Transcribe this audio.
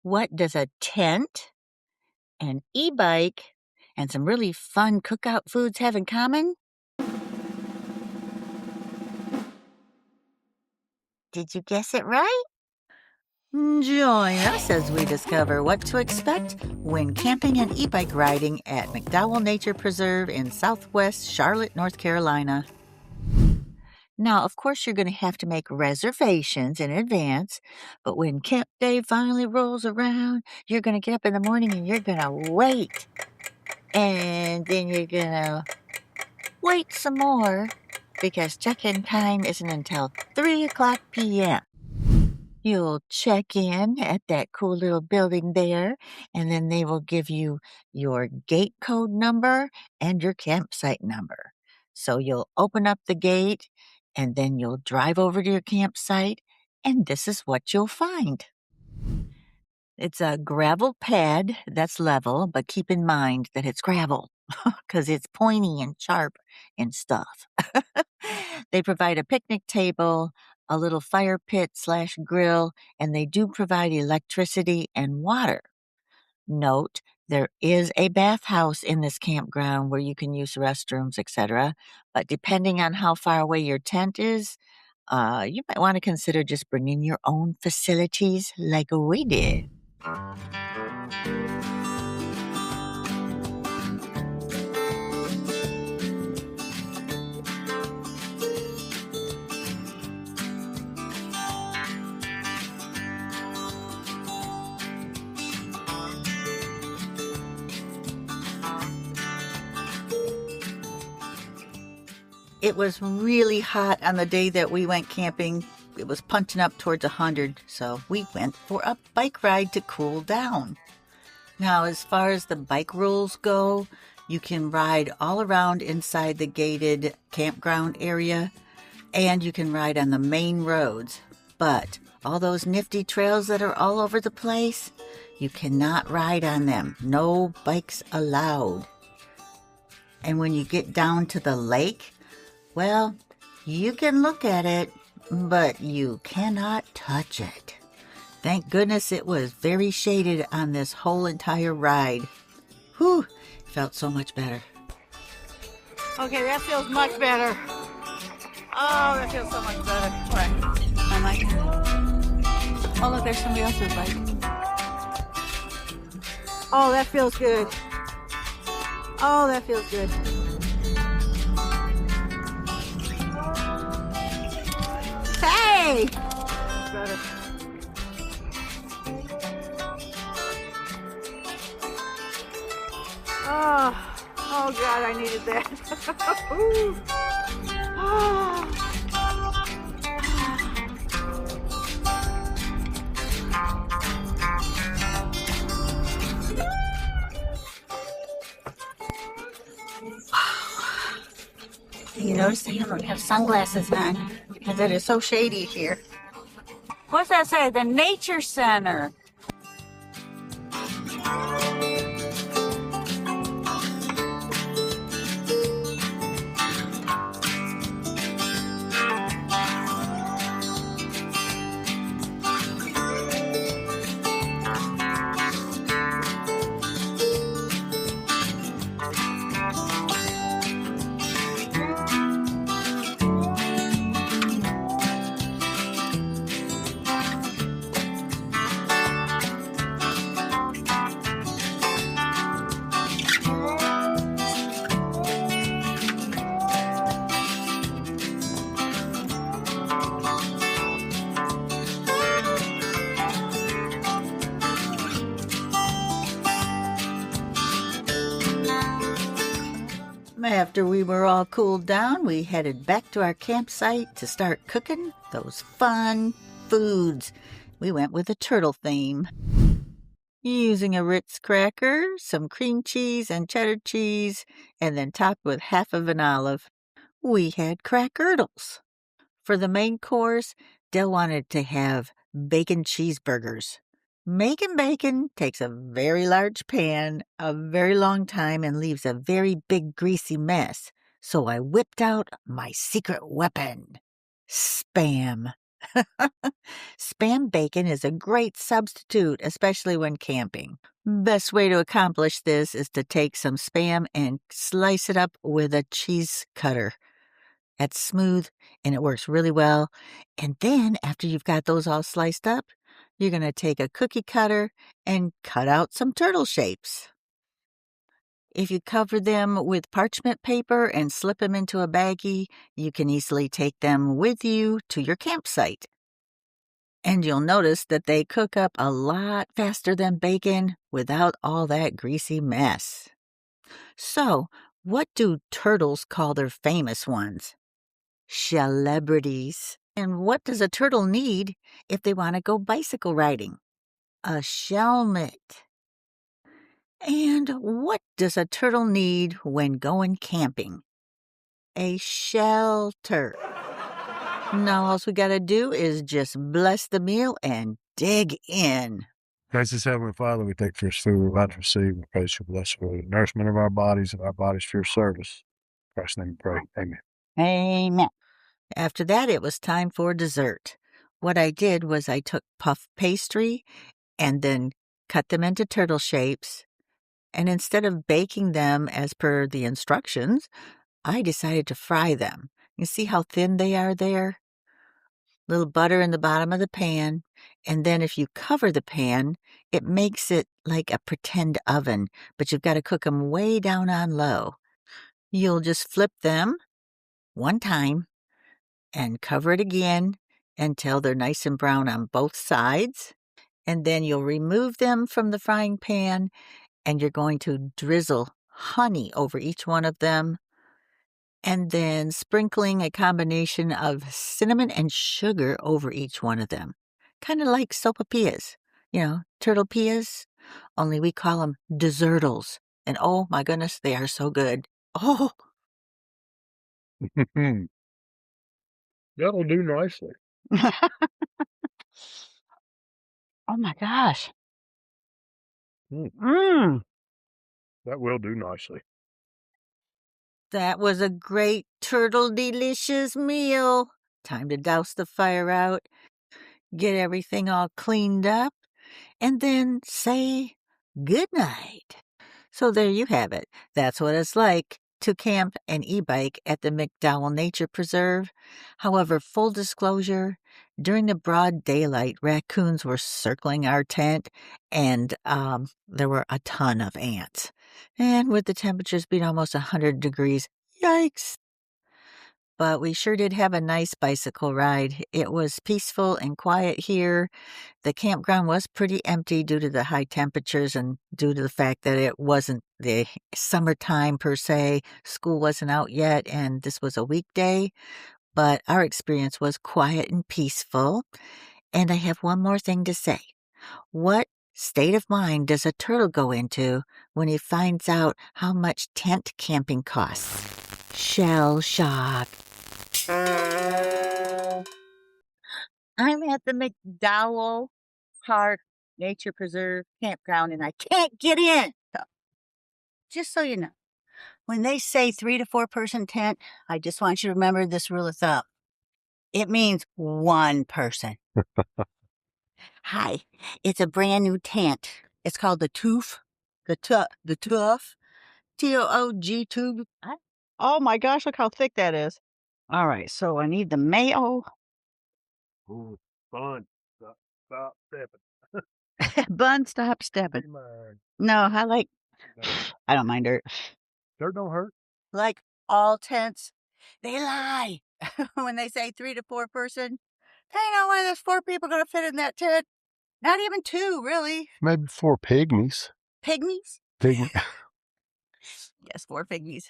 What does a tent, an e-bike, and some really fun cookout foods have in common? Did you guess it right? Join us as we discover what to expect when camping and e-bike riding at McDowell Nature Preserve in southwest Charlotte, North Carolina. Now, of course, you're going to have to make reservations in advance, but when camp day finally rolls around, you're going to get up in the morning and you're going to wait. And then you're going to wait some more because check-in time isn't until 3 o'clock p.m. You'll check in at that cool little building there, and then they will give you your gate code number and your campsite number. So you'll open up the gate, and then you'll drive over to your campsite, and this is what you'll find. It's a gravel pad that's level, but keep in mind that it's gravel because it's pointy and sharp and stuff. They provide a picnic table, a little fire pit/grill, and they do provide electricity and water. Note, there is a bathhouse in this campground where you can use restrooms, etc. But depending on how far away your tent is, you might want to consider just bringing your own facilities like we did. It was really hot on the day that we went camping. It was punching up towards 100, so we went for a bike ride to cool down. Now, as far as the bike rules go, you can ride all around inside the gated campground area, and you can ride on the main roads. But all those nifty trails that are all over the place, you cannot ride on them. No bikes allowed. And when you get down to the lake, well, you can look at it, but you cannot touch it. Thank goodness it was very shaded on this whole entire ride. Whew, felt so much better. Okay, that feels much better. Oh, that feels so much better. Right. I like it. Oh, look, there's somebody else's bike. Oh, that feels good. Oh, that feels good. Hey! Better. Oh God, I needed that. Ooh. Oh. You notice I don't have sunglasses on because it is so shady here. What's that say? The Nature Center. After we were all cooled down, we headed back to our campsite to start cooking those fun foods. We went with a turtle theme. Using a Ritz cracker, some cream cheese and cheddar cheese, and then topped with half of an olive. We had crackerdles. For the main course, Dell wanted to have bacon cheeseburgers. Making bacon takes a very large pan, a very long time, and leaves a very big greasy mess. So I whipped out my secret weapon, Spam. Spam bacon is a great substitute, especially when camping. Best way to accomplish this is to take some spam and slice it up with a cheese cutter. That's smooth and it works really well. And then after you've got those all sliced up, you're going to take a cookie cutter and cut out some turtle shapes. If you cover them with parchment paper and slip them into a baggie, you can easily take them with you to your campsite. And you'll notice that they cook up a lot faster than bacon without all that greasy mess. So, what do turtles call their famous ones? Celebrities. And what does a turtle need if they want to go bicycle riding? A helmet. And what does a turtle need when going camping? A shelter. Now all we gotta do is just bless the meal and dig in. Gracious Heavenly Father, we thank you for this food we're about to receive. We praise your blessing for the nourishment of our bodies and our bodies for your service. In Christ's name we pray. Amen. Amen. After that, it was time for dessert. What I did was I took puff pastry and then cut them into turtle shapes. And instead of baking them as per the instructions, I decided to fry them. You see how thin they are there? Little butter in the bottom of the pan. And then if you cover the pan, it makes it like a pretend oven, but you've got to cook them way down on low. You'll just flip them one time and cover it again until they're nice and brown on both sides. And then you'll remove them from the frying pan and you're going to drizzle honey over each one of them. And then sprinkling a combination of cinnamon and sugar over each one of them. Kind of like sopapillas, turtle pillas, only we call them dessertles. And oh my goodness, they are so good. Oh, That'll do nicely. oh my gosh. That will do nicely. That was a great turtle delicious meal. Time to douse the fire out, get everything all cleaned up, and then say good night. So there you have it. That's what it's like to camp and e-bike at the McDowell Nature Preserve. However, full disclosure, during the broad daylight, raccoons were circling our tent, and there were a ton of ants. And with the temperatures being almost 100 degrees, yikes! But we sure did have a nice bicycle ride. It was peaceful and quiet here. The campground was pretty empty due to the high temperatures and due to the fact that it wasn't the summertime per se. School wasn't out yet, and this was a weekday. But our experience was quiet and peaceful. And I have one more thing to say. What state of mind does a turtle go into when he finds out how much tent camping costs? Shell shock. I'm at the McDowell Nature Preserve campground and I can't get in. So, just so you know, when they say 3 to 4 person tent, I just want you to remember this rule of thumb. It means one person. Hi, it's a brand new tent. It's called the Toof. The Tuff. Toog tube. Oh my gosh, look how thick that is. All right, so I need the mayo. Ooh, fun. Stop stepping. Bun, stop stepping. No, I don't mind dirt. Dirt don't hurt. Like all tents, they lie when they say 3 to 4 person. They know why there's 4 people going to fit in that tent. Not even 2, really. Maybe 4 pygmies. Pygmies? Pygmy. Yes, 4 pygmies.